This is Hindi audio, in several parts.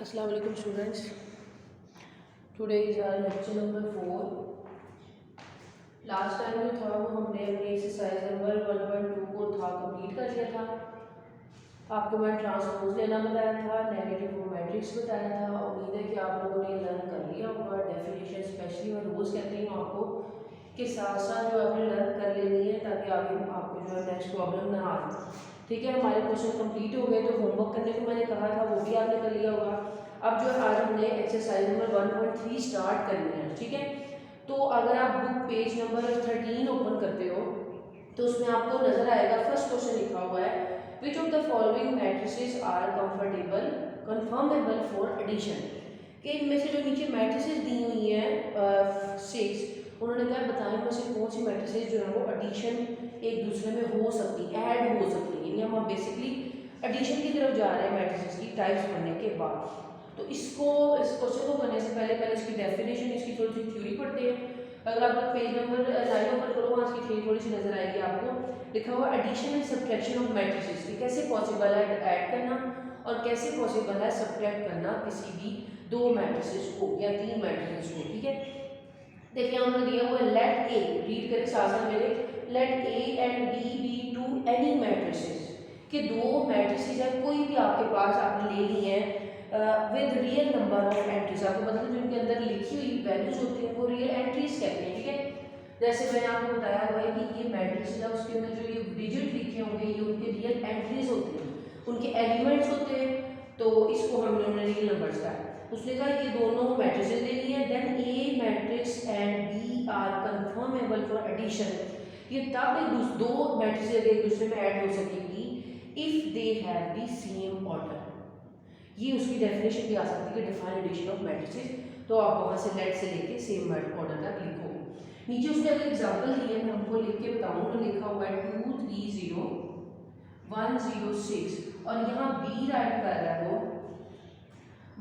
Assalamu alaikum students. Today is our lecture number 4. Last time जो था वो हमने अपनी एक्सरसाइज नंबर 1.2 को था कंप्लीट कर लिया था। आपको मैं ट्रांसपोज लेना बताया था, नेगेटिव मैट्रिक्स बताया था। उम्मीद है कि आप लोगों ने लर्न कर लिया होगा। डेफिनेशन स्पेशली मैं रोज़ कहती हूँ आपको कि साथ साथ जो आपने लर्न कर लेनी है ताकि आगे आपको जो है नेक्स्ट प्रॉब्लम ना आए। ठीक है, हमारे क्वेश्चन कंप्लीट हो गए तो होमवर्क करने को मैंने कहा था वो भी आपने कर लिया होगा। अब जो है आज हमने एक्सरसाइज नंबर 1.3 स्टार्ट करनी है। ठीक है, तो अगर आप बुक पेज नंबर 13 ओपन करते हो तो उसमें आपको नजर आएगा फर्स्ट क्वेश्चन लिखा हुआ है, which of the following matrices are conformable for addition. कि इनमें से जो नीचे मैट्रिसेस दी हुई हैं 6, उन्होंने कहा बताएं इनमें से कौन सी मैट्रिसेस जो है वो एडिशन एक दूसरे में हो सकती, ऐड हो सकती है। यानी हम बेसिकली एडिशन की तरफ जा रहे हैं मैट्रिसेस की टाइप्स पढ़ने के बाद। तो इस क्वेश्चन को करने से पहले इसकी डेफिनेशन, इसकी थोड़ी सी थ्योरी पढ़ते हैं। अगर आप पेज नंबर 9 पर करो वहाँ इसकी थ्योरी थोड़ी सी नजर आएगी आपको। लिखा हुआ addition and subtraction of matrices, कि कैसे पॉसिबल है ऐड करना और कैसे पॉसिबल है सब्ट्रैक्ट करना किसी भी दो मैट्रिसेस को या तीन मैट्रिसेस को। ठीक है, देखिए हमने दिया हुआ लेट ए, रीड करें साथ साथ मेरे, let A and B be two any matrices, कि दो मैट्रिसेस है कोई भी आपके पास आपने ले ली है with real number of entries. आपको पता है जो इनके अंदर लिखी हुई वैल्यूज होती हैं वो रियल एंट्रीज कहते हैं। ठीक है, जैसे मैंने आपको बताया हुआ है कि ये मैट्रिक्स है उसके अंदर जो ये डिजिट लिखे होंगे ये उनके रियल एंट्रीज होते हैं, उनके एलिमेंट्स होते हैं। तो इसको हमने रियल नंबर्स का उसने कहा ये दोनों मैट्रिसेस ले लिए, then A matrix and B are conformable for addition. ये तब दो मैट्रिसेस एक दूसरे में ऐड हो सकेगी if they have the same order. ये उसकी डेफिनेशन भी आ सकती है, डिफाइन एडिशन ऑफ मैट्रिसेस। तो आप वहाँ से लेट से लेके सेम ऑर्डर तक लिखो। नीचे उसने अगर एग्जांपल दिए मैं हमको लिख के बताऊँ तो लिखा हुआ है 2 3 0 1 0 6 और यहाँ बी राइट कर रहा है वो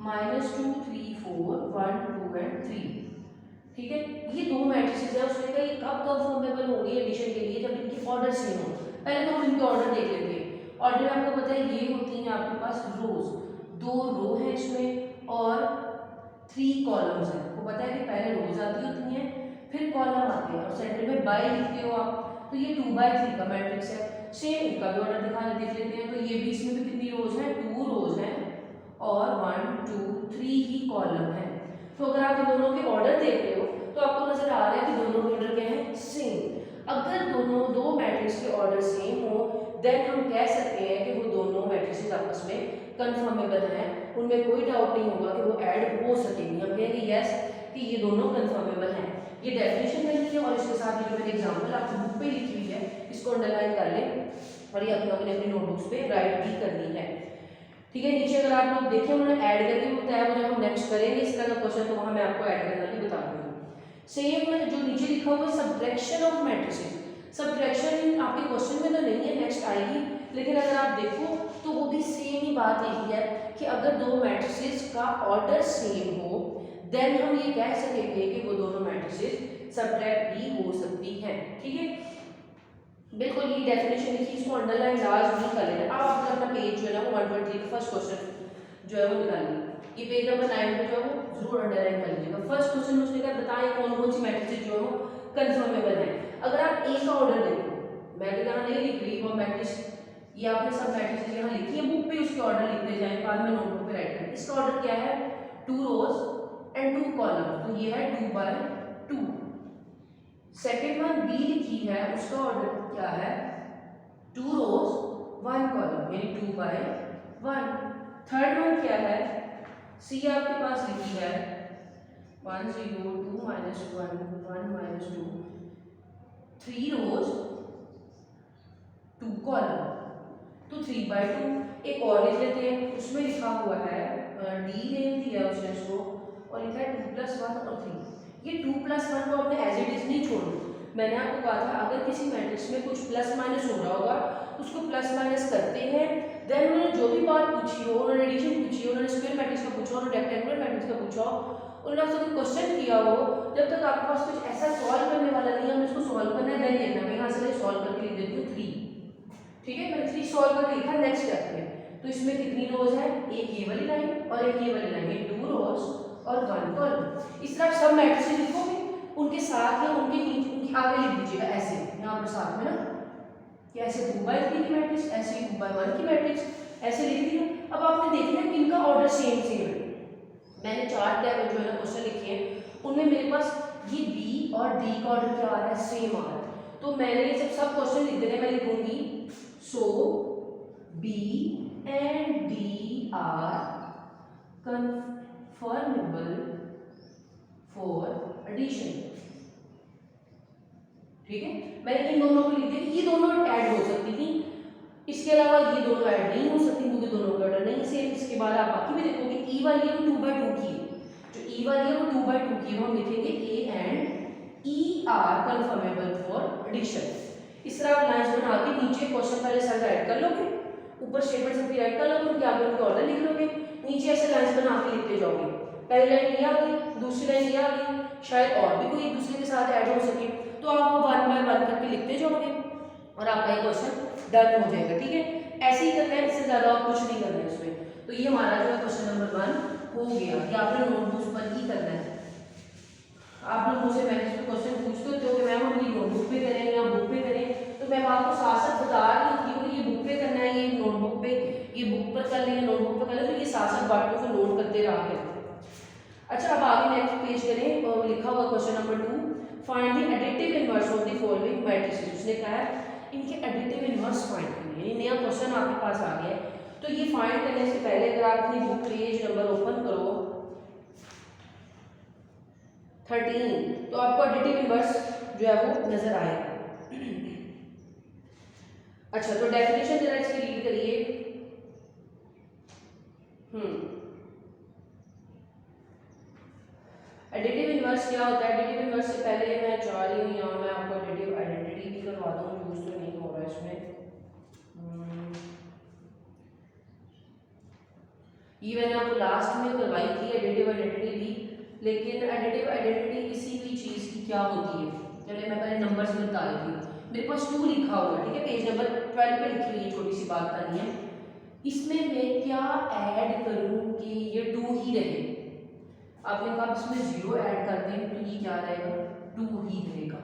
-2 3 4 1 2 एंड 3। ठीक है, ये दो मैट्रिसेस है। उसने कहा ये कब कंफर्मेबल होंगी एडिशन के लिए, जब इनकी ऑर्डर सेम हो। पहले तो हम इनके ऑर्डर देख लेते हैं। ऑर्डर आपको पता है ये होती हैं आपके पास रोज, 2 रो है इसमें और 3 कॉलम्स हैं। आपको पता है कि पहले रोज आती होती हैं फिर कॉलम आते हैं और सेंटर में बाय लिखते हो आप, तो ये 2/3 का मैट्रिक्स है। सेम इनका भी ऑर्डर देख लेते हैं। तो ये भी इसमें भी कितनी रोज हैं, 2 रोज हैं और 1 2 3 ही कॉलम है। तो अगर आप इन दोनों के ऑर्डर देख रहे हो तो आपको नजर आ रहा है कि दोनों के ऑर्डर क्या है, सेम। अगर दोनों दो मैट्रिक्स के ऑर्डर सेम हो देन हम कह सकते हैं कि वो दोनों मैट्रिसेस आपस में कंफर्मेबल हैं, उनमें कोई डाउट नहीं होगा कि वो ऐड हो सकेंगे। हम कहेंगे यस कि ये दोनों कंफर्मेबल हैं। ये डेफिनेशन करनी है और इसके साथ जो मैंने एग्जांपल आपकी बुक पे लिखी हुई है इसको अंडरलाइन कर लें और ये अपने अपनी नोटबुक्स पे राइट भी करनी है। ठीक है, नीचे अगर आप लोग देखें उन्होंने ऐड करके बताया, वो जब हम नेक्स्ट करेंगे इस तरह का क्वेश्चन तो वहाँ मैं आपको ऐड करना भी बता दूंगी। सेम जो नीचे लिखा हुआ है सब्ट्रैक्शन ऑफ मैट्रिसेस, सब्ट्रैक्शन आपके क्वेश्चन में तो नहीं है, नेक्स्ट आएगी, लेकिन अगर आप देखो तो वो भी सेम ही बात यही है कि अगर दो मैट्रिसेस का ऑर्डर सेम हो देन हम ये कह सकेंगे कि वो दोनों मैट्रिसेस सब्ट्रैक्ट भी हो सकती हैं। ठीक है, बिल्कुल ये डेफिनेशन लिखी, इसको अंडरलाइन लाजमी कर लेना। अब आप अपना पेज जो है ना वो 1.3 का फर्स्ट क्वेश्चन जो है वो निकालिए। ये पेज नंबर 9 पे जो है वो जरूर अंडरलाइन कर लीजिएगा। फर्स्ट क्वेश्चन उसने कहा बताएं कौन कौन सी मैट्रिसेस जो है वो कंफर्मेबल है। अगर आप ए का ऑर्डर देखो, मैं तो यहाँ नहीं लिख रही वो मैट्रिक्स, ये आपने सब मैट्रिसेस यहाँ लिखी है बुक पे, उसके ऑर्डर लिखते जाए बाद में नोटबुक पे राइट करें। इसका ऑर्डर क्या है, 2 रोज एंड 2 कॉलम, तो ये है 2/2। सेकेंड वन बी लिखी है उसका ऑर्डर क्या है, 2 रोज 1 कॉलम यानी 2/1। थर्ड वन क्या है, सी आपके पास लिखी है 1 0 2 -1 1 -2 3 रोज 2 कॉलम, तो 3/2। एक और लिख लेते हैं, उसमें लिखा हुआ है डी नेम दिया उसने इसको और लिखा है 2 + 1 और 3। ये 2 + 1 को आपने एज इट इज नहीं छोड़ना। मैंने आपको कहा था अगर किसी मैट्रिक्स में कुछ प्लस माइनस हो रहा होगा उसको प्लस माइनस करते हैं, देन उन्होंने जो भी बात पूछी हो, उन्होंने एडिशन पूछी हो, उन्होंने स्क्वायर मैट्रिक्स का पूछा हो, उन्होंने रेक्टेंगुलर मैट्रिक्स का पूछा हो, उन्होंने आपसे कोई क्वेश्चन किया हो, जब तक आपके पास कुछ ऐसा सॉल्व करने वाला नहीं है हमने इसको सॉल्व करना है देन लिखना। मैं यहाँ से सॉल्व करके लिख देती हूँ 3। ठीक है, मैंने 3 सॉल्व करके लिखा, नेक्स्ट स्टेप में तो इसमें कितनी रोज है, एक ये वाली लाइन और एक ये वाली लाइन, ये 2 रोज और 1 कॉलम। इस तरह आप सब मैट्रिसेस लिखोगे, उनके साथ या उनके नीचे उनके आगे लिख दीजिएगा ऐसे यहाँ पर साथ में ना, कि ऐसे 2/3 की मैट्रिक्स, ऐसे 2/1 की मैट्रिक्स, ऐसे लिख दिया। अब आपने देखना है कि इनका ऑर्डर सेम सेम है। मैंने 4 टाइप जो है ना क्वेश्चन लिखे हैं, उनमें मेरे पास ये बी और डी का ऑर्डर क्या आ रहा है, सेम आ रहा है। तो मैंने ये सब क्वेश्चन लिख देने, मैं लिखूंगी so B and D are conformable for addition. ठीक है, मैंने इन दोनों को लिख दिया, ये दोनों ऐड हो सकती थी, इसके अलावा ये दोनों ऐड नहीं हो सकती क्योंकि दोनों का ऑर्डर नहीं सेम। इसके बाद आप बाकी भी देखोगे, ई वाली है वो 2/2 की है, जो ई वाली है वो 2/2 की है, हम लिखेंगे A and E are conformable for addition. इस तरह आप लाइंस बना के नीचे क्वेश्चन पहले सब राइट कर लोगे, ऊपर स्टेटमेंट सब राइट कर लोगे, उनके आगे उनके ऑर्डर लिख लोगे, नीचे ऐसे लाइंस बना के लिखते जाओगे। पहली लाइन ये आ गई, दूसरी लाइन ये आ गई, शायद और भी कोई एक दूसरे के साथ ऐड हो सके, तो आप वो 1 बाय 1 करके लिखते जाओगे और आपका ये क्वेश्चन डन हो जाएगा। ठीक है, ऐसे ही करना है, इससे ज्यादा और कुछ नहीं करना है इसमें। तो ये हमारा जो है क्वेश्चन नंबर 1 हो गया, कि आपने नोटबुक पर ही करना है। आप लोग मुझसे मैंने इसमें क्वेश्चन पूछते हो कि मैम हम ये नोटबुक पे करें या बुक पे करें, तो मैं आपको साथ साथ बता रही हूँ कि ये बुक पे करना है, ये नोटबुक पे, ये बुक पर कर लेंगे, नोटबुक पे कर लेंगे, तो ये साथ साथ बातों को नोट करते रहा करें। अच्छा, अब आगे नेक्स्ट पेज करें, और लिखा हुआ question number 2, find the additive inverse of the following matrices. उसने कहा है इनके एडिटिव इनवर्स फाइंड करने, ये नया क्वेश्चन आपके पास आ गया है। तो ये फाइंड करने से पहले अगर आप अपनी बुक पेज नंबर ओपन करो 13, तो आपको एडिटिव इनवर्स जो है वो नजर आएगा। अच्छा, तो डेफिनेशन जरा इसकी रीड करिए। एडिटिव इनवर्स क्या होता है? एडिटिव इनवर्स से पहले मैं चाह रही हूँ यहाँ मैं आपको एडिटिव आइडेंटिटी भी करवा दूँ, यूज तो नहीं हो रहा है इसमें। ये मैंने आपको लास्ट में करवाई थी एडिटिव आइडेंटिटी भी, लेकिन एडिटिव आइडेंटिटी किसी भी चीज़ की क्या होती है, चलिए मैं पहले नंबर्स में बता देती हूँ। मेरे पास 2 लिखा हुआ है, ठीक है, पेज नंबर 12 पे लिखी हुई है, छोटी सी बात करनी है। इसमें मैं क्या ऐड करूँ कि ये 2 ही रहे? आपने कहा इसमें 0 ऐड कर दें तो ये क्या रहेगा, 2 ही रहेगा।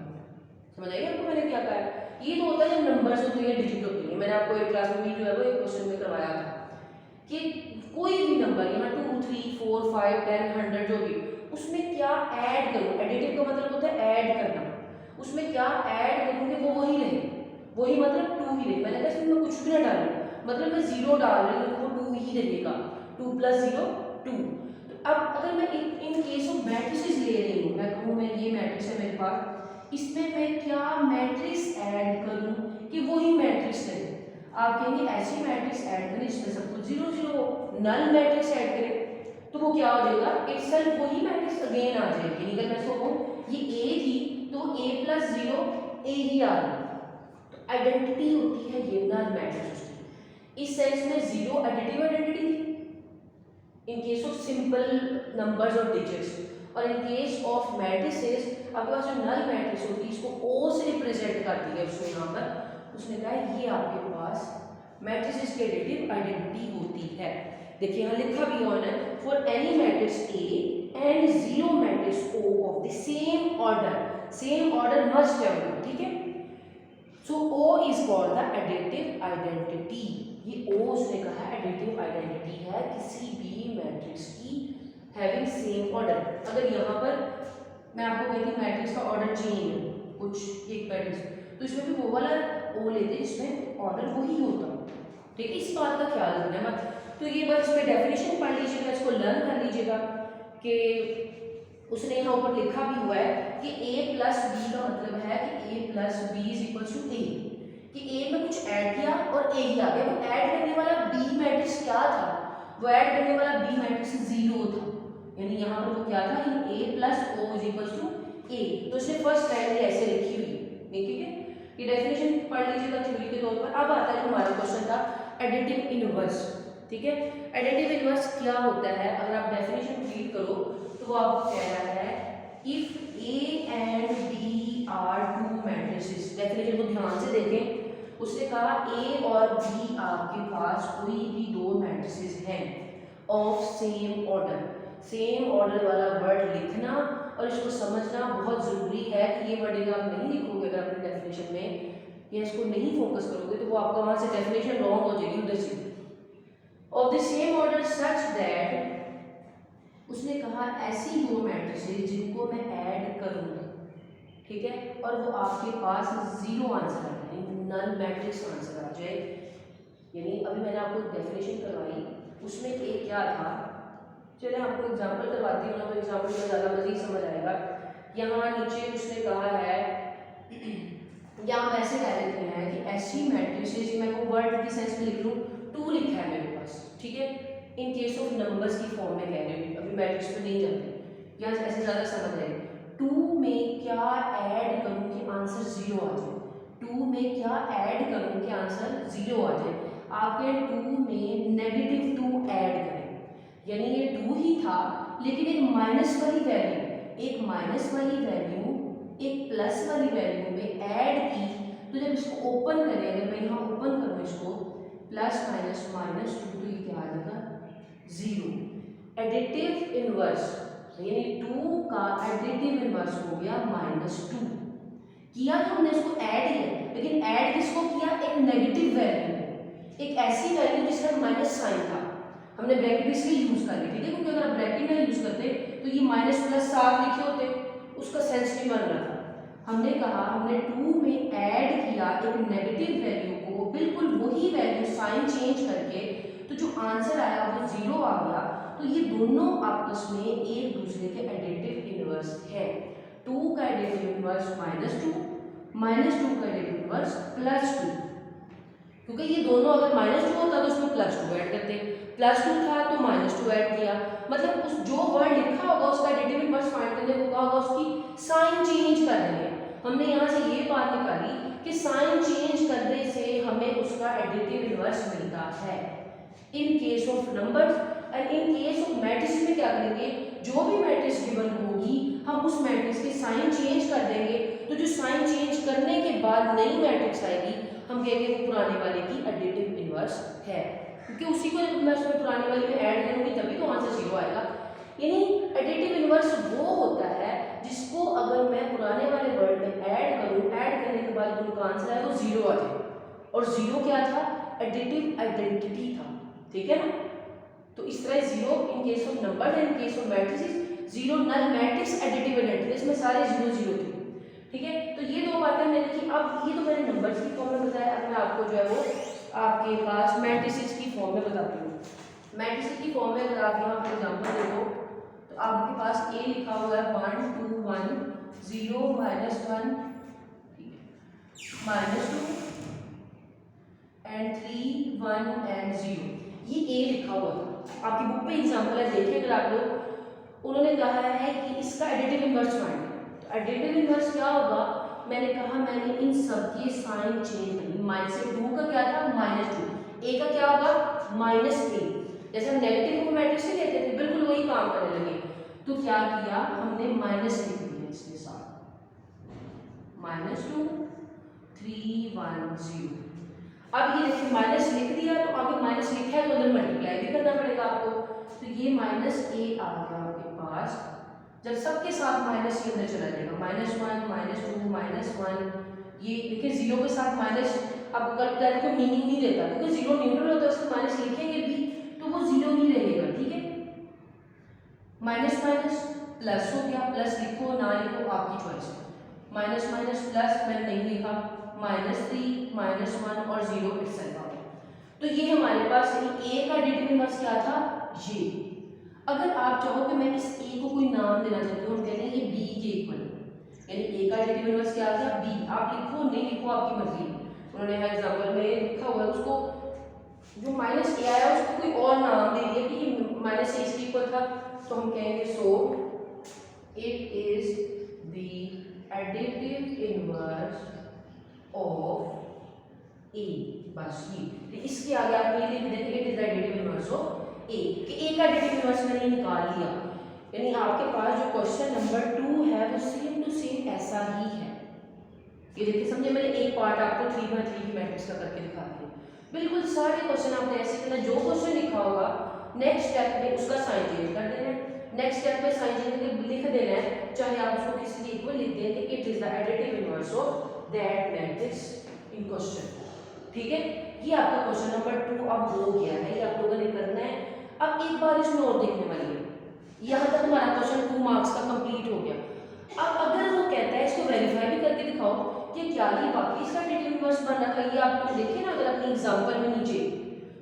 समझ आइए आपको मैंने क्या कहा है? ये तो होता है जब नंबर्स होते हैं, डिजिट होती है। मैंने आपको एक क्लास में भी जो है वो एक क्वेश्चन में करवाया था कि कोई भी नंबर यहाँ 2, 3, 4, 5, 10, 100 जो भी, उसमें क्या ऐड करूँ? एडिटिव का मतलब होता है ऐड करना, उसमें क्या ऐड करूँ कि वो वही रहे, वही मतलब 2 ही रहे। मैंने कहा इसमें मैं कुछ भी ना डालूं, मतलब मैं 0 डाल रही हूँ तो वो 2 ही रहेगा, 2 + 0 2। तो अब अगर मैं इन केस ऑफ मैट्रिसेस ले रही हूँ, मैं कहूँ मैं ये मैट्रिक्स है मेरे पास, इसमें मैं क्या मैट्रिक्स ऐड करूँ कि वही मैट्रिक्स रहे? आप कहेंगे ऐसी मैट्रिक्स ऐड करें जिसमें सब कुछ 0 0 हो, नल मैट्रिक्स ऐड करें तो वो क्या हो जाएगा, इटसेल्फ वही मैट्रिक्स अगेन आ जाएगी। अगर मैं इसको कहूँ ये A थी तो A + 0 A ही आ रही, तो आइडेंटिटी होती है ये नल मैट्रिक्स की। इस सेंस में 0 एडिटिव आइडेंटिटी थी इन केस ऑफ सिंपल नंबर्स और डिजिट्स, और इन केस ऑफ मैट्रिसेस आपके पास जो नल मैट्रिक्स होती है इसको O से रिप्रेजेंट करती है उसको यहाँ पर। उसने कहा ये आपके पास मैट्रिसेस की एडिटिव आइडेंटिटी होती है। देखिए यहाँ लिखा भी हुआ है, for any matrix A and 0 matrix O of the same order must have, ठीक है। सो O is called the additive identity. ये O उसने कहा एडिटिव आइडेंटिटी है किसी भी मैट्रिक्स की हैविंग सेम ऑर्डर। अगर यहाँ पर मैं आपको कहती मैट्रिक्स का ऑर्डर चेंज है कुछ एक मैट्रिक्स, तो इसमें भी वो वाला O लेते जिसमें ऑर्डर वही होता, ठीक है। इस बात का ख्याल रखना है मत। तो ये बस इसमें डेफिनेशन पढ़ लीजिएगा, इसको लर्न कर लीजिएगा कि उसने यहाँ ऊपर लिखा भी हुआ है कि A + B का मतलब है कि A + B = A, कि A में कुछ ऐड किया और A ही आ गया। वो ऐड करने वाला B मैट्रिक्स क्या था? वो ऐड करने वाला B मैट्रिक्स 0 था, यानी यहाँ पर वो क्या था, A + O = A। तो उसने फर्स्ट लाइन ऐसे लिखी हुई है, ठीक है। ये डेफिनेशन पढ़ लीजिएगा थ्योरी के तौर पर। अब आता है हमारा क्वेश्चन था एडिटिव इनवर्स, ठीक है। एडिटिव इनवर्स क्या होता है? अगर आप डेफिनेशन रीड करो तो वो आपको कह रहा है if A and B are 2 matrices. Definition को ध्यान से देखें, उसने कहा ए और बी आपके पास कोई भी दो मैट्रिसेस हैं of same order. Same order वाला वर्ड लिखना और इसको समझना बहुत ज़रूरी है कि ये वर्डिंग आप नहीं लिखोगे अगर अपनी डेफिनेशन में या इसको नहीं फोकस करोगे तो वो आपका वहाँ से डेफिनेशन रॉन्ग हो जाएगी उधर से। Of the same order such that, उसने कहा ऐसी दो मैट्रिसेस जिनको मैं ऐड करूँगा, ठीक है, और वो आपके पास जीरो आंसर आ जाए, नल मैट्रिक्स आंसर आ जाए। यानी अभी मैंने आपको डेफिनेशन करवाई, उसमें एक क्या था, चलिए आपको एग्जांपल करवाती हूँ ना, तो एग्जांपल में ज़्यादा मज़ीद समझ आएगा। यहाँ नीचे उसने कहा है, या हम ऐसे कह देते हैं कि ऐसी मैट्रिसेस, मैं को वर्ड की सेंस में लिख लूँ, 2 लिखा है मेरे पास, ठीक है, इन केस ऑफ नंबर्स की फॉर्म में कह रहे हैं, अभी मैट्रिक्स पे नहीं जाते, या ऐसे ज़्यादा समझ आएगी। 2 में क्या ऐड करूँ कि आंसर 0 आ जाए, 2 में क्या ऐड करूँ कि आंसर 0 आ जाए। आपके 2 में -2 ऐड करें, यानी ये 2 ही था लेकिन एक माइनस वाली वैल्यू, एक माइनस वाली वैल्यू एक प्लस वाली वैल्यू में ऐड की, तो जब इसको ओपन करें, अगर मैं यहाँ ओपन करूँ इसको, प्लस माइनस -2, तो ये क्या आ जाएगा 0। एडिटिव इनवर्स यानी 2 का एडिटिव इनवर्स हो गया -2। किया तो हमने इसको ऐड किया, लेकिन ऐड किसको किया, एक नेगेटिव वैल्यू, एक ऐसी वैल्यू जिसका माइनस साइन था, हमने ब्रैकेट इसलिए यूज कर ली, ठीक है, क्योंकि अगर आप ब्रैकेट ना यूज करते तो ये माइनस प्लस साफ लिखे होते, उसका सेंस नहीं बन रहा था। हमने कहा हमने 2 में ऐड किया एक नेगेटिव वैल्यू को, बिल्कुल वही वैल्यू साइन चेंज करके, तो जो आंसर आया वो 0 आ गया। तो ये दोनों आपस में एक दूसरे के एडिटिव इनवर्स है। 2 का एडिटिव इनवर्स -2, -2 का एडिटिव इनवर्स +2, क्योंकि ये दोनों अगर -2 होता तो उसमें +2 ऐड करते, +2 था तो -2 ऐड किया, मतलब उस जो वर्ड लिखा होगा उसका एडिटिव इनवर्स फाइंड करने को कहा होगा, उसकी साइन चेंज कर देंगे। हमने यहाँ से ये बात निकाली कि साइन चेंज करने से हमें उसका एडिटिव इनवर्स मिलता है इन case of numbers. And in case of matrix में क्या करेंगे, जो भी मैट्रिक्स गिवन होगी हम उस मैट्रिक्स की साइन चेंज कर देंगे, तो जो साइन चेंज करने के बाद नई मैट्रिक्स आएगी हम कहेंगे वो पुराने वाले की एडिटिव इनवर्स है, क्योंकि उसी को जब मैं उसमें पुराने वाले में ऐड करूँगी तभी तो आंसर 0 आएगा। यानी एडिटिव इनवर्स वो होता है जिसको अगर मैं पुराने वाले वर्ड में ऐड करूँ, ऐड करने के बाद उनका आंसर आए वो 0 आ जाए, और 0 क्या था, एडिटिव आइडेंटिटी था, ठीक है ना। तो इस तरह 0 in case of number and in case of matrices, 0 null matrix additive identity, इसमें सारे 0 0 थे, ठीक है। तो ये दो बातें मैंने की। अब ये तो मैंने नंबर्स की फॉर्म में बताया, अब मैं आपको जो है वो आपके पास मैट्रिसेस की फॉर्म में बताती हूँ। मैट्रिसेस की फॉर्म में अगर आप यहाँ पर एग्जाम्पल देखो तो आपके पास ए लिखा हुआ है 1 2 1 0 -1 -2 एंड 3 1 एंड 0, ये ए लिखा हुआ था। आपकी बुक पे एग्जाम्पल है, देखिए अगर आप लोग, उन्होंने कहा है कि इसका एडिटिव इनवर्स फाइंड। तो एडिटिव इनवर्स क्या होगा, मैंने कहा मैंने इन सब के साइन चेंज करनी, -2 का क्या था -2, ए का क्या होगा -a, जैसे हम नेगेटिव को मैट्रिक्स से लेते थे बिल्कुल वही काम करने लगे। तो क्या किया हमने माइनस लिख दिया इसके साथ, -2 3 1 0। अब ये देखिए माइनस लिख दिया, तो अगर माइनस लिखा है तो अंदर मल्टीप्लाई भी करना पड़ेगा आपको, तो ये -a आ गया आपके पास। जब सबके साथ माइनस ये अंदर चला जाएगा, -1 -2 -1, ये देखिए 0 के साथ माइनस आपको कल बताया कोई मीनिंग नहीं देता, क्योंकि 0 न्यूट्रल होता है, उसको माइनस लिखेंगे भी तो वो 0 ही रहेगा, ठीक है। माइनस माइनस प्लस हो गया, प्लस लिखो ना लिखो आपकी चॉइस है, माइनस माइनस प्लस मैंने नहीं लिखा, -3 -1 और 0 इटसेल्फ आ गया। तो ये हमारे पास ए का एडिटिव इनवर्स क्या था, ये। अगर आप चाहो कि मैं इस ए को कोई नाम देना चाहती हूँ, हम कहते हैं ये बी के इक्वल, यानी ए का एडिटिव इनवर्स क्या आ गया बी। आप लिखो नहीं लिखो आपकी मर्जी, उन्होंने यहाँ एग्जाम्पल में लिखा हुआ है, उसको जो माइनस ए आया उसको कोई और नाम दे दिया कि ये माइनस ए इसके इक्वल था, तो हम कहेंगे so it is the additive inverse of A, बस ये। इसके आगे आप ये लिख देते it is the additive inverse of A, कि ए का एडिटिव इनवर्स मैंने निकाल लिया। यानी आपके पास जो क्वेश्चन नंबर 2 है वो सेम टू सेम ऐसा ही है, ये देखिए समझे, मैंने एक पार्ट आपको 3x3 की मैट्रिक्स का करके दिखा दिया। बिल्कुल सारे क्वेश्चन आपने ऐसे करना, जो क्वेश्चन लिखा होगा नेक्स्ट स्टेप में उसका साइन चेंज कर देना है, नेक्स्ट स्टेप में साइन चेंज करके लिख देना है, चाहे आप उसको किसी के इक्वल लिख दें कि it is the additive inverse of that matrix in question. ठीक है, ये आपका क्वेश्चन नंबर 2 अब हो गया है, ये आप लोगों ने करना है। अब एक बार इसमें और देखने वाली है, यहाँ तक हमारा क्वेश्चन 2 मार्क्स का कंप्लीट हो गया। अब अगर वो कहता है इसको वेरीफाई भी करके दिखाओ कि क्या ये वाकई इसका एडिटिव इनवर्स बन रहा है। ये आप लोग देखिए ना, अगर अपनी एग्जांपल में नीचे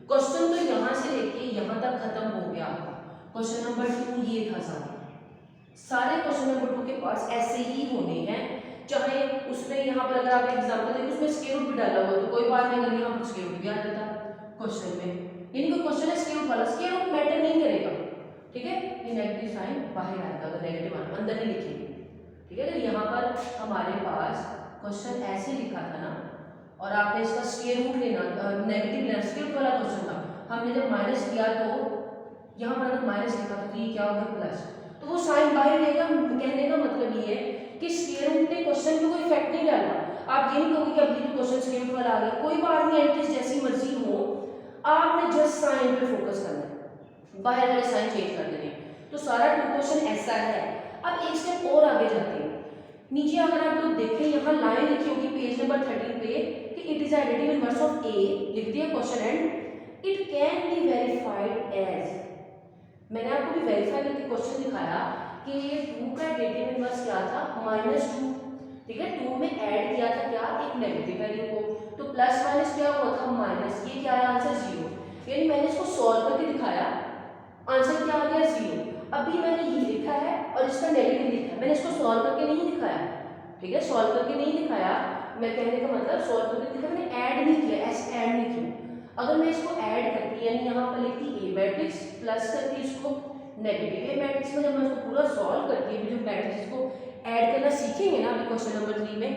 क्वेश्चन तो यहाँ से लेके यहाँ तक खत्म हो गया। क्वेश्चन नंबर 2 ये था, सारे क्वेश्चन नंबर 2 के पास ऐसे ही होने हैं, चाहे उसमें यहाँ पर अगर आप एग्जांपल देखो उसमें स्क्वायर रूट भी डाला हुआ तो कोई बात नहीं, अगर यहाँ पर स्क्वायर रूट भी आ जाता क्वेश्चन में, यानी कोई क्वेश्चन है स्क्वायर रूट वाला, स्क्वायर रूट मैटर नहीं करेगा। ठीक है, ये नेगेटिव साइन बाहर आएगा अगर नेगेटिव अंदर नहीं लिखेंगे। ठीक है, तो यहाँ पर हमारे पास क्वेश्चन ऐसे लिखा था ना, और आपने इसका स्क्वायर रूट लेना, नेगेटिव लेना, स्क्वायर रूट वाला क्वेश्चन था, हमने जब माइनस किया तो यहाँ पर अगर माइनस लिखा तो ये क्या होगा प्लस, तो वो साइन बाहर रहेगा। कहने का मतलब ये है कि स्क्वायर रूट ने क्वेश्चन पे कोई इफेक्ट नहीं डाला। आप ये नहीं कहोगे कि अभी तो क्वेश्चन स्क्वायर रूट वाला आ गया, कोई बात नहीं, एटलीस्ट जैसी मर्जी हो, आपने जस्ट साइन पे फोकस करना है, बाहर वाले साइन चेंज कर देने। तो सारा क्वेश्चन ऐसा है। अब एक स्टेप और आगे जाते हैं, नीचे अगर आप लोग देखें यहाँ लाइन लिखी होगी पेज नंबर 13 पे कि it is additive inverse of A, लिख दिया question and it can be verified as, मैंने आपको भी वेरीफाई करके क्वेश्चन दिखाया कि ये 2 का एडिटिव इनवर्स क्या था -2। ठीक है, 2 में ऐड किया था क्या, एक नेगेटिव वैल्यू को, तो प्लस माइनस क्या हुआ था माइनस, ये क्या है आंसर 0, यानी मैंने इसको सॉल्व करके दिखाया, आंसर क्या आ गया 0। अभी मैंने ये लिखा है और इसका नेगेटिव लिखा है, मैंने इसको सॉल्व करके नहीं दिखाया। ठीक है, सॉल्व करके नहीं दिखाया, मैं कहने का मतलब सॉल्व करके दिखाया, मैंने ऐड नहीं किया, ऐसे ऐड नहीं किया। अगर मैं इसको ऐड करती यानी यहाँ पर लिखती ए मैट्रिक्स प्लस करती इसको नेगेटिव ए मैट्रिक्स में, जब मैं उसको पूरा सॉल्व करती है, जो मैट्रिक्स को ऐड करना सीखेंगे ना अभी क्वेश्चन नंबर 3 में,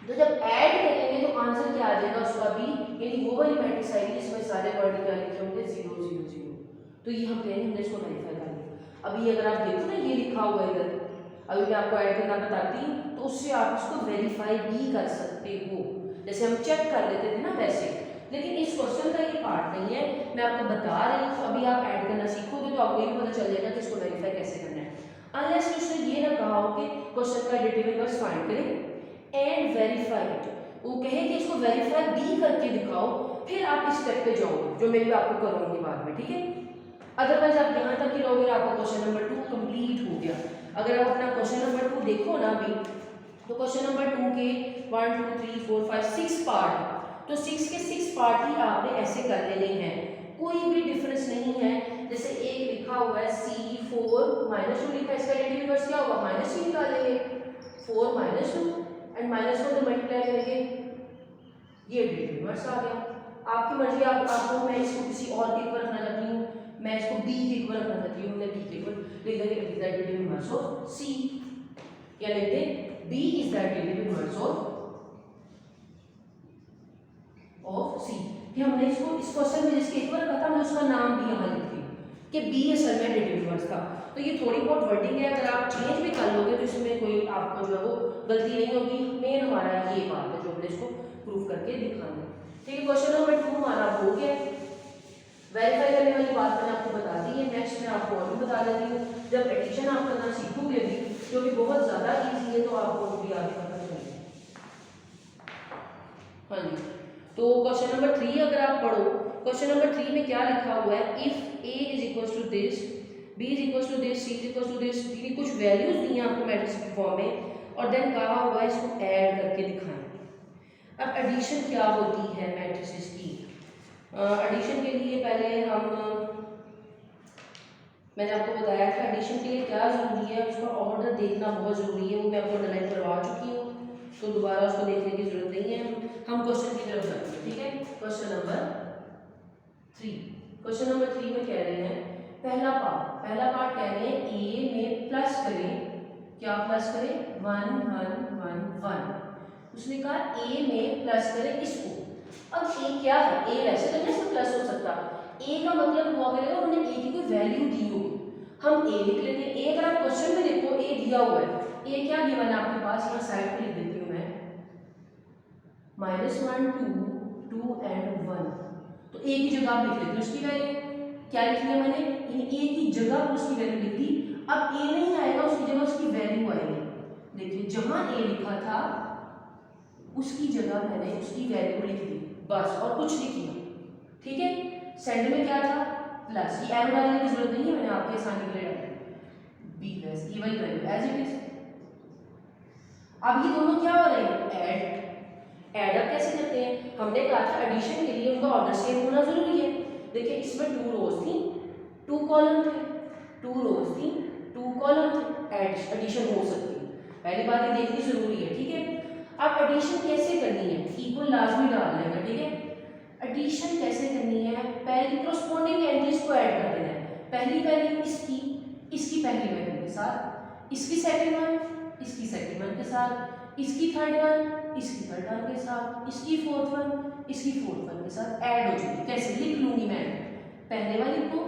तो जब ऐड करेंगे तो आंसर क्या आ जाएगा उसका भी, यानी वो वाली मैट्रिक्स आएगी जिसमें सारे वर्ड क्या लिखे होंगे 0 0 0। तो ये हम कहेंगे हमने इसको वेरीफाई कर लिया। अभी अगर आप देखो ना ये लिखा हुआ है इधर, अभी मैं आपको ऐड करना बताती हूँ, तो उससे आप इसको वेरीफाई भी कर सकते हो, जैसे हम चेक कर लेते थे ना वैसे। लेकिन इस क्वेश्चन का ये पार्ट नहीं है, मैं आपको बता रही हूँ, अभी आप ऐड करना सीखोगे तो आपको ये भी पता चल जाएगा कि इसको वेरीफाई कैसे करना है। अनलेस कि उसने ये ना कहा हो कि क्वेश्चन का एडिटिव इनवर्स फाइंड करें एंड वेरीफाई इट, वो कहे कि इसको वेरीफाई भी करके दिखाओ, फिर आप इस स्टेप पे जाओगे, जो मैं भी आपको करूँगी बाद में। ठीक है, अदरवाइज आप यहाँ तक ही रहोगे, आपका क्वेश्चन नंबर 2 कंप्लीट हो गया। अगर आप अपना क्वेश्चन नंबर 2 देखो ना अभी, तो क्वेश्चन नंबर 2 के 1 2 3 4 5 6 पार्ट, तो 6 के 6 पार्ट ही आपने ऐसे कर लेने हैं, कोई भी डिफरेंस नहीं है। जैसे एक लिखा हुआ है C4 -2 लिखा है, इसका एडिटिव इनवर्स क्या होगा -3 निकालेंगे, 4 -2 एंड -1 को मल्टीप्लाई करेंगे, ये एडिटिव इनवर्स आ गया। आपकी मर्जी, आपको मैं इसको किसी और के ऊपर रखना चाहती हूँ, मैं इसको B के ऊपर रखना चाहती हूँ, मैं B के ऊपर लिख देंगे it is the additive inverse of C, क्या लिख दें B is the additive inverse of C। फिर हमने इसको इस क्वेश्चन में जिसके ऊपर रखा था हमने उसका नाम भी यहाँ लिख दिया कि B असल में एडिटिव इनवर्स था। तो ये थोड़ी बहुत वर्डिंग है, अगर आप चेंज भी कर लोगे तो इसमें कोई आपको जो है वो गलती नहीं होगी। मेन हमारा ये बात है जो हमने इसको प्रूव करके दिखाना है। ठीक है, क्वेश्चन नंबर 2 हमारा हो गया। वेरीफाई करने वाली बात मैंने आपको बता दी है। नेक्स्ट मैं आपको और भी बता देती हूँ, जब एडिशन आप करना सीखोगे भी, जो कि बहुत ज़्यादा ईजी है, तो आपको भी आगे पता चलेगा। हाँ जी, तो क्वेश्चन नंबर 3 अगर आप पढ़ो, क्वेश्चन नंबर 3 में क्या लिखा हुआ है, if A is equal to this, B is equal to this, C is equal to this, कुछ वैल्यूज दी हैं आपको मैट्रिक्स के फॉर्म में, और देन कहा हुआ है इसको ऐड करके दिखाएं। अब एडिशन क्या होती है मैट्रिसेस की, एडिशन के लिए पहले मैंने आपको बताया था एडिशन के लिए क्या ज़रूरी है, उसका ऑर्डर देखना बहुत ज़रूरी है, वो मैं आपको अंडरलाइन करवा चुकी हूँ, तो दोबारा उसको देखने की जरूरत नहीं है। हम क्वेश्चन की तरफ जाते हैं। ठीक है, क्वेश्चन नंबर 3, क्वेश्चन नंबर 3 में कह रहे हैं पहला पार्ट कह रहे हैं ए में प्लस करें, क्या प्लस करें 1 1 1 1, उसने कहा ए में प्लस करें इसको। अब ए क्या है, ए वैसे तो नहीं प्लस हो सकता, ए का मतलब हुआ करेगा उन्होंने ए की कोई वैल्यू दी होगी, हम ए लिख लेते हैं। ए अगर आप क्वेश्चन में देखो ए दिया हुआ है, ए क्या गिवन है आपके पास, यहाँ साइड पे लिख देती हूँ मैं, -1 2 एंड 1। तो ए की जगह आप लिख लेते हो उसकी वैल्यू। क्या लिख लिया मैंने, इन ए की जगह पर उसकी वैल्यू लिख दी। अब ए नहीं आएगा, उसकी जगह उसकी वैल्यू आएगी। देखिए जहां ए लिखा था उसकी जगह मैंने उसकी वैल्यू लिख दी बस, और कुछ नहीं किया। ठीक है, सेंटर में क्या था प्लस, ये एरो डालने की जरूरत नहीं है, मैंने आपके आसानी के लिए डाला बी प्लस ये वाली वैल्यू एज इट इज। अब ये दोनों क्या हो रहे हैं, ऐड अप कैसे करते हैं, हमने कहा था एडिशन के लिए उनका ऑर्डर सेम होना जरूरी है। देखिए इसमें 2 रोज थी 2 कॉलम थे, 2 रोज थी 2 कॉलम थे, एडिशन हो सकती है, पहली बात ये देखनी जरूरी है। ठीक है, अब एडिशन कैसे करनी है, इक्वल लाजमी डाल लेंगे। ठीक है, एडिशन कैसे करनी है, पहली कॉरस्पॉन्डिंग एंट्रीज को ऐड कर देना है। पहली वैल्यू इसकी, इसकी पहली वैल्यू के साथ, इसकी सेकंड वन, इसकी सेकंड वन के साथ, इसकी थर्ड वन, इसकी थर्ड वन के साथ, इसकी फोर्थ वन, इसकी फोर्थ वन के साथ ऐड हो जाएगी। कैसे लिख लूंगी मैं, पहले वाली को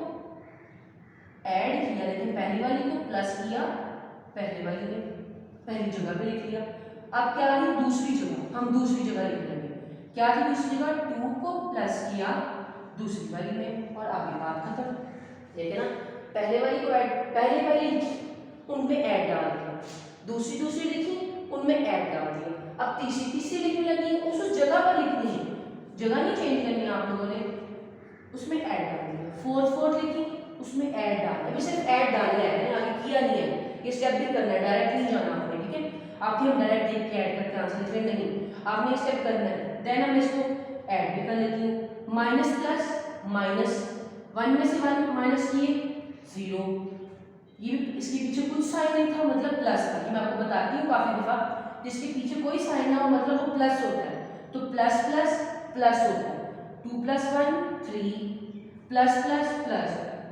ऐड किया, लेकिन पहली वाली को प्लस किया, पहले वाली ने पहली जगह पे लिख लिया। अब क्या है दूसरी जगह, हम दूसरी जगह लिख लेंगे। क्या थी दूसरी जगह, 2 को प्लस किया दूसरी वाली में, और आगे बात खत्म। ठीक है ना, पहले वाली को ऐड, पहले वाली उनमें ऐड डाल दिया, दूसरी लिखी उनमें ऐड डाल दिया। अब तीसरी लिखने लगी, उस जगह पर लिखनी है, जगह नहीं चेंज करनी है आप लोगों ने, उसमें ऐड डाल दिया। फोर्थ लिखी, उसमें ऐड डाल दिया। अभी सिर्फ ऐड डालना है, मैंने आगे किया नहीं है, ये स्टेप भी करना है, डायरेक्ट नहीं जाना आपने। ठीक है, आपके हम डायरेक्ट देख के ऐड करके आंसर लिख नहीं, आपने स्टेप करना है। देन हम इसको ऐड भी कर लेती हूँ, माइनस प्लस माइनस, 1 में से 1 माइनस किए 0, ये इसके पीछे कुछ साइन नहीं था मतलब प्लस था। ये मैं आपको बताती हूँ काफी दफा, जिसके पीछे कोई साइन ना हो मतलब वो प्लस होता है, तो प्लस प्लस प्लस होता है। 2 + 1 3 plus plus plus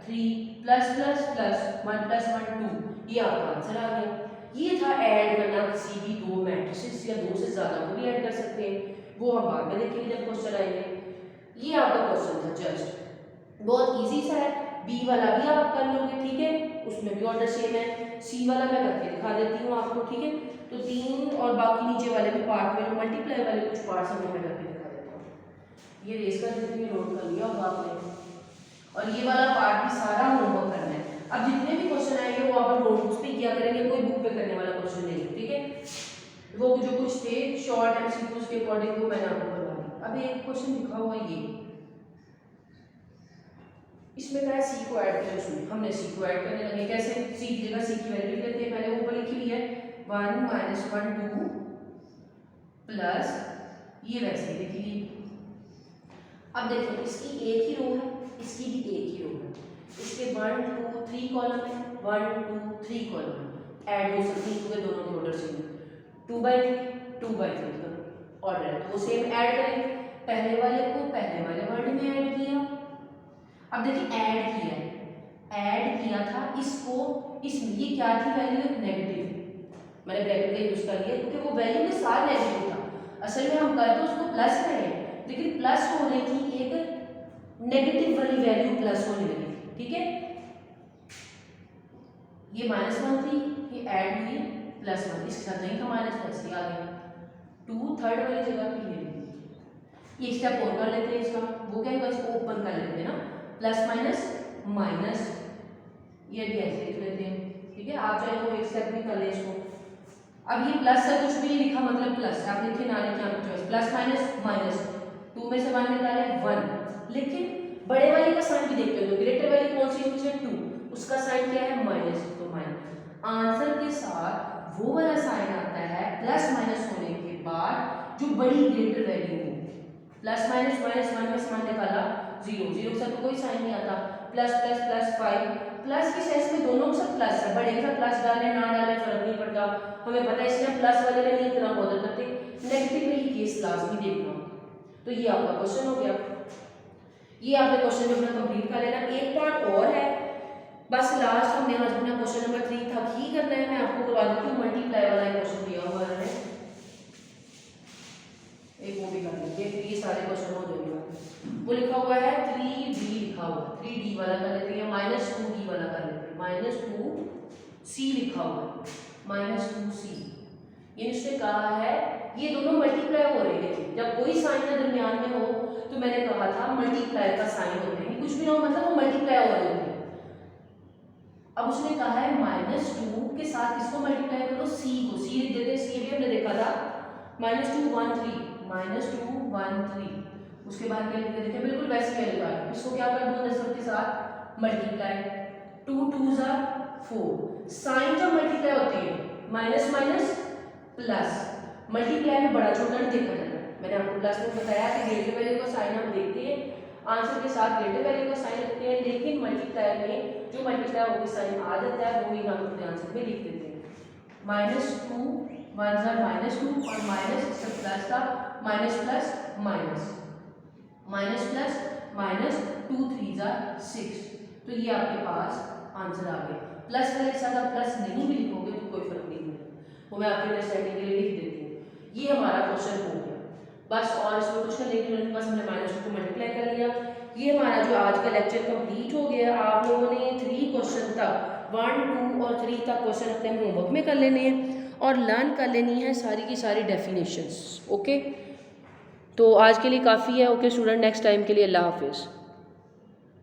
3 plus plus plus 1 + 1 2, ये आपका आंसर आ गया। ये था ऐड करना किसी भी 2 मैट्रिसेस या 2 से ज्यादा को भी ऐड कर सकते हैं, वो हम बाद में देखेंगे जब क्वेश्चन आएंगे। ये आपका क्वेश्चन था, जस्ट बहुत इजी सा है। बी वाला भी आप कर लोगे, ठीक है, उसमें भी ऑर्डर सेम है। सी वाला मैं करके दिखा देती हूँ आपको। ठीक है, तो 3 और बाकी नीचे वाले भी पार्ट में, मल्टीप्लाई वाले कुछ पार्ट्स हैं वो मैं करके दिखा देता हूँ। ये रेस कर देती हूँ, नोट कर लिया होगा आपने, और ये वाला पार्ट भी सारा होमवर्क करना है। अब जितने भी क्वेश्चन आएंगे वो आप नोटबुक्स पे किया करेंगे, कोई बुक पे करने वाला क्वेश्चन नहीं है। ठीक है, वो जो कुछ थे शॉर्ट एमसीक्यूज के अकॉर्डिंग वो मैंने आपको करवा दी। अब एक क्वेश्चन लिखा हुआ है, ये इसमें क्या है, सी को ऐड करें, उसमें हमने सी को ऐड करने लगे। कैसे, सी की जगह सी की वैल्यू लिख लेते हैं, मैंने ऊपर लिखी हुई है 1 - 1 2 प्लस ये वैसे लिख ली। अब देखो इसकी एक ही रो है, इसकी भी एक ही रो है, इसके 1 2 3 कॉलम है, 1 2 3 कॉलम ऐड हो सकती है क्योंकि दोनों के ऑर्डर सेम है। 2/3 का ऑर्डर है, तो वो सेम ऐड करेंगे। पहले वाले को पहले वाले वर्ड में ऐड किया। अब देखिए ऐड किया था इसको इसमें, ये क्या थी वैल्यू, नेगेटिव, मैंने ब्रैकेट का यूज कर लिया क्योंकि वो वैल्यू के साथ नेगेटिव था। असल में हम कर तो उसको प्लस रहे हैं, लेकिन प्लस होने की एक नेगेटिव वाली वैल्यू प्लस होने लगी थी। ठीक है, ये -1 थी, ये ऐड हुई +1, इसके साथ नहीं था माइनस, ये आ गया 2 थर्ड वाली जगह पे ये स्टेप और कर लेते हैं इसका। वो क्या है, इसको ओपन कर लेते हैं ना, प्लस माइनस माइनस, ये भी ऐसे लिख लेते हैं। ठीक है, आप चाहे तो एक स्टेप भी कर ले इसको। अब ये प्लस से कुछ भी लिखा मतलब प्लस, आप लिखे ना लिखे आपकी चॉइस, प्लस माइनस माइनस, 2 में से 1 निकाले 1, लेकिन बड़े वाली का साइन भी देखते हो, तो ग्रेटर वाली कौन सी होती है 2, उसका साइन क्या है माइनस, तो माइनस आंसर के साथ वो वाला साइन आता है प्लस माइनस होने के बाद जो बड़ी ग्रेटर वैल्यू हो। प्लस माइनस माइनस 1 में से 1 निकाला 0, 0 से तो कोई साइन नहीं आता, प्लस प्लस प्लस 5, प्लस की सेंस में दोनों के साथ प्लस है, बड़े के साथ प्लस डालें ना डालें फर्क नहीं पड़ता, हमें पता है इसलिए प्लस वाले में नहीं इतना बॉदर करते, नेगेटिव में ही केस लाजमी देखना। तो ये आपका क्वेश्चन हो गया, ये आपने क्वेश्चन जो अपना कंप्लीट कर लेना। एक पार्ट और है, बस लास्ट हमने आज अपना क्वेश्चन नंबर 3 था ही करना है। मैं आपको करवा देती हूँ, मल्टीप्लाई वाला क्वेश्चन दिया हुआ है, एक वो भी कर लेंगे, फिर ये सारे क्वेश्चन हो जाएंगे। वो लिखा हुआ है 3D लिखा हुआ है, 3D वाला कर लेते हैं, -2D वाला कर लेते हैं, -2C लिखा हुआ है, -2C। ये उसने कहा है ये दोनों मल्टीप्लाई हो रहे हैं। जब कोई साइन ना दरमियान में हो तो मैंने कहा था मल्टीप्लाई का साइन होते हैं, कुछ भी ना हो मतलब वो मल्टीप्लाई हो रहे होते हैं। अब उसने कहा है -2 के साथ किसको मल्टीप्लाई करो, c को। c लिख देते हैं, c भी हमने देखा था -2 1 3 -2 1 3। उसके बाद क्या लिख देते हैं, बिल्कुल वैसे ही लिखा है। इसको क्या कर दो 10 के साथ मल्टीप्लाई, 2 2 4। साइन जब मल्टीप्लाई होती है माइनस माइनस प्लस, मल्टीप्लाई में बड़ा छोटा नहीं देखा जाता। मैंने आपको प्लस में बताया कि ग्रेटर वैल्यू का साइन हम देखते हैं, आंसर के साथ ग्रेटर वैल्यू का साइन रखते हैं, लेकिन मल्टीप्लाई में जो मल्टीप्लाई होकर साइन आ जाता है वो ही हम अपने आंसर में लिख देते हैं। -2 1 -2 और माइनस इसका प्लस था, minus plus minus, minus plus minus, 2 3 6। तो ये आपके पास आंसर आ गया। प्लस वाले के साथ आप प्लस नहीं भी लिखोगे तो कोई फर्क नहीं पड़ेगा, वो मैं आपके अंडरस्टैंडिंग के लिए लिख देती हूँ। ये हमारा क्वेश्चन हो गया बस, और इसमें कुछ नहीं करने, बस हमने -2 को मल्टीप्लाई कर लिया। ये हमारा जो आज का लेक्चर कंप्लीट हो गया। आप लोगों ने 3 क्वेश्चन तक 1 2 और 3 तक क्वेश्चन अपने होमवर्क में कर लेने हैं और लर्न कर लेनी है सारी की सारी डेफिनेशंस। ओके, तो आज के लिए काफ़ी है। ओके स्टूडेंट, नेक्स्ट टाइम के लिए अल्लाह हाफिज़।